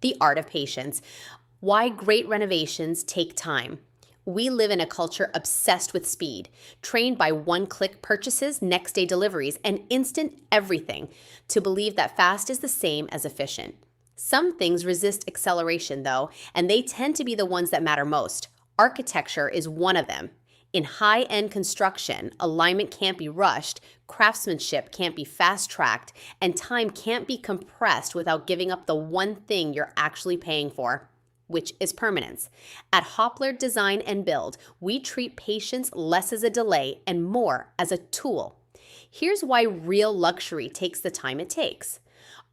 The art of patience. Why great renovations take time. We live in a culture obsessed with speed, trained by one-click purchases, next-day deliveries, and instant everything to believe that fast is the same as efficient. Some things resist acceleration, though, and they tend to be the ones that matter most. Architecture is one of them. In high-end construction, alignment can't be rushed, craftsmanship can't be fast-tracked, and time can't be compressed without giving up the one thing you're actually paying for, which is permanence. At Hopler Design and Build, we treat patience less as a delay and more as a tool. Here's why real luxury takes the time it takes.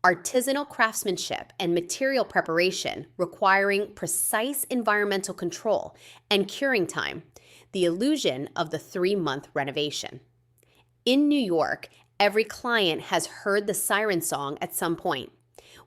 Artisanal craftsmanship and material preparation requiring precise environmental control and curing time, the illusion of the 3-month renovation. In New York, every client has heard the siren song at some point.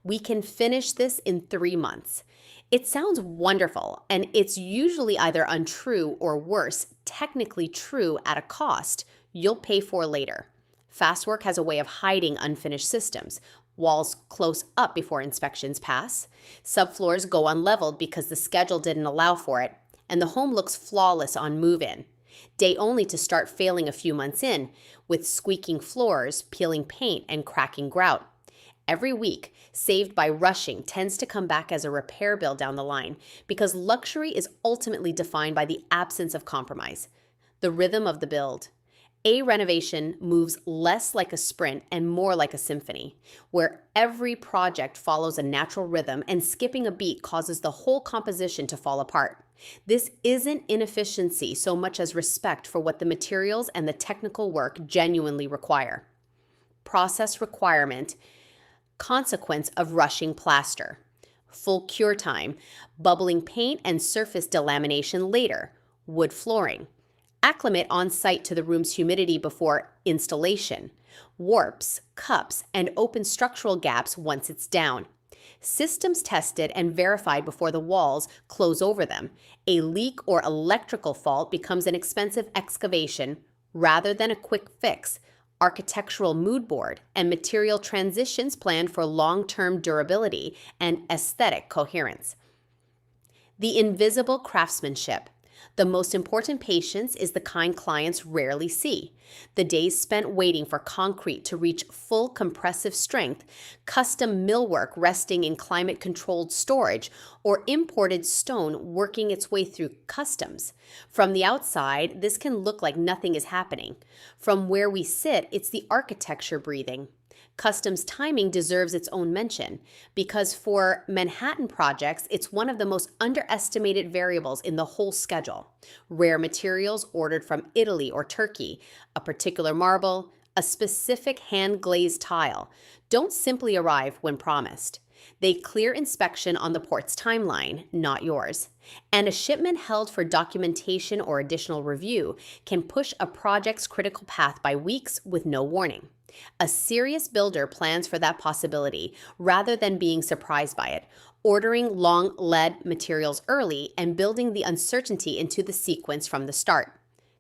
We can finish this in 3 months. It sounds wonderful, and it's usually either untrue or worse, technically true at a cost you'll pay for later. Fast work has a way of hiding unfinished systems. Walls close up before inspections pass. Subfloors go unleveled because the schedule didn't allow for it, and the home looks flawless on move-in. Day only to start failing a few months in, with squeaking floors, peeling paint, and cracking grout. Every week, saved by rushing tends to come back as a repair bill down the line because luxury is ultimately defined by the absence of compromise, the rhythm of the build. A renovation moves less like a sprint and more like a symphony, where every project follows a natural rhythm and skipping a beat causes the whole composition to fall apart. This isn't inefficiency so much as respect for what the materials and the technical work genuinely require. Process requirement. Consequence of rushing plaster. Full cure time, bubbling paint and surface delamination later, wood flooring. Acclimate on site to the room's humidity before installation. Warps, cups, and open structural gaps once it's down. Systems tested and verified before the walls close over them. A leak or electrical fault becomes an expensive excavation rather than a quick fix. Architectural mood board, and material transitions planned for long-term durability and aesthetic coherence. The invisible craftsmanship. The most important patience is the kind clients rarely see. The days spent waiting for concrete to reach full compressive strength, custom millwork resting in climate-controlled storage, or imported stone working its way through customs. From the outside, this can look like nothing is happening. From where we sit, it's the architecture breathing. Customs timing deserves its own mention because for Manhattan projects, it's one of the most underestimated variables in the whole schedule. Rare materials ordered from Italy or Turkey, a particular marble, a specific hand-glazed tile, don't simply arrive when promised. They clear inspection on the port's timeline, not yours. And a shipment held for documentation or additional review can push a project's critical path by weeks with no warning. A serious builder plans for that possibility rather than being surprised by it, ordering long lead materials early and building the uncertainty into the sequence from the start.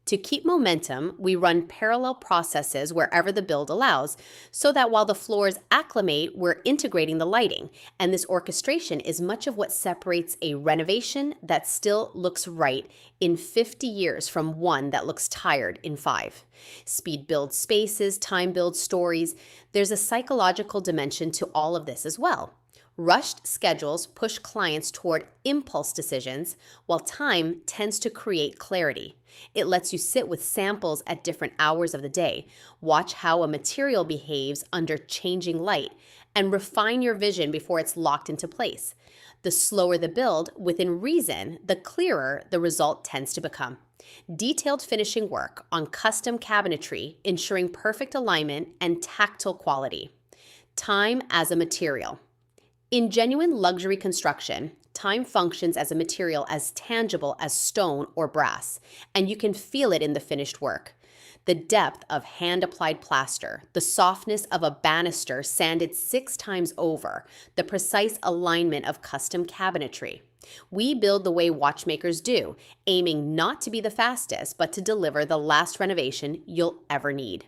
To keep momentum, we run parallel processes wherever the build allows, so that while the floors acclimate, we're integrating the lighting, and this orchestration is much of what separates a renovation that still looks right in 50 years from one that looks tired in 5. Speed builds spaces, time builds stories. There's a psychological dimension to all of this as well. Rushed schedules push clients toward impulse decisions, while time tends to create clarity. It lets you sit with samples at different hours of the day, watch how a material behaves under changing light, and refine your vision before it's locked into place. The slower the build, within reason, the clearer the result tends to become. Detailed finishing work on custom cabinetry, ensuring perfect alignment and tactile quality. Time as a material. In genuine luxury construction, time functions as a material as tangible as stone or brass, and you can feel it in the finished work. The depth of hand-applied plaster, the softness of a banister sanded 6 times over, the precise alignment of custom cabinetry. We build the way watchmakers do, aiming not to be the fastest, but to deliver the last renovation you'll ever need.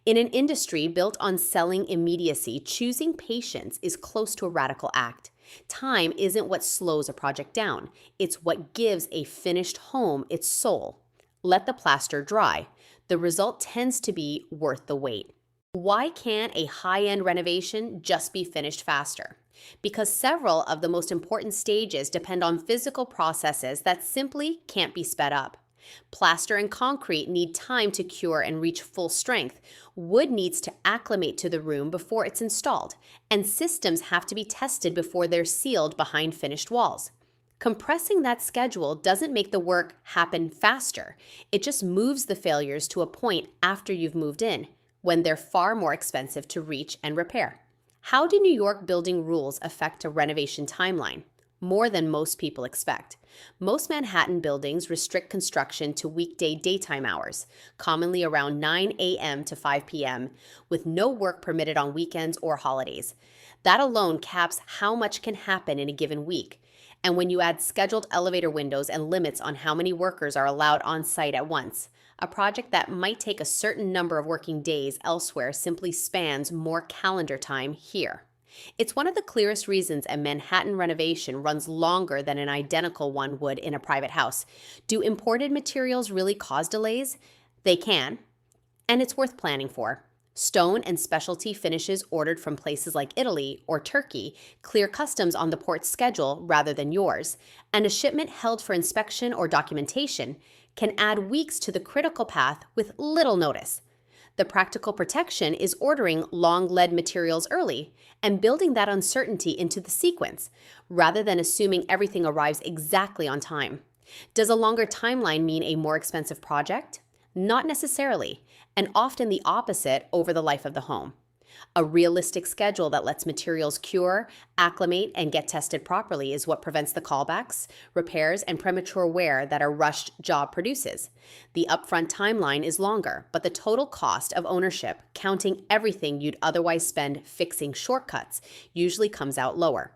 In an industry built on selling immediacy, choosing patience is close to a radical act. Time isn't what slows a project down, it's what gives a finished home its soul. Let the plaster dry. The result tends to be worth the wait. Why can't a high end renovation just be finished faster? Because several of the most important stages depend on physical processes that simply can't be sped up. Plaster and concrete need time to cure and reach full strength. Wood needs to acclimate to the room before it's installed, and systems have to be tested before they're sealed behind finished walls. Compressing that schedule doesn't make the work happen faster. It just moves the failures to a point after you've moved in, when they're far more expensive to reach and repair. How do New York building rules affect a renovation timeline? More than most people expect. Most Manhattan buildings restrict construction to weekday daytime hours, commonly around 9 a.m. to 5 p.m., with no work permitted on weekends or holidays. That alone caps how much can happen in a given week. And when you add scheduled elevator windows and limits on how many workers are allowed on site at once, a project that might take a certain number of working days elsewhere simply spans more calendar time here. It's one of the clearest reasons a Manhattan renovation runs longer than an identical one would in a private house. Do imported materials really cause delays? They can, and it's worth planning for. Stone and specialty finishes ordered from places like Italy or Turkey clear customs on the port's schedule rather than yours, and a shipment held for inspection or documentation can add weeks to the critical path with little notice. The practical protection is ordering long lead materials early and building that uncertainty into the sequence, rather than assuming everything arrives exactly on time. Does a longer timeline mean a more expensive project? Not necessarily, and often the opposite over the life of the home. A realistic schedule that lets materials cure, acclimate, and get tested properly is what prevents the callbacks, repairs, and premature wear that a rushed job produces. The upfront timeline is longer, but the total cost of ownership, counting everything you'd otherwise spend fixing shortcuts, usually comes out lower.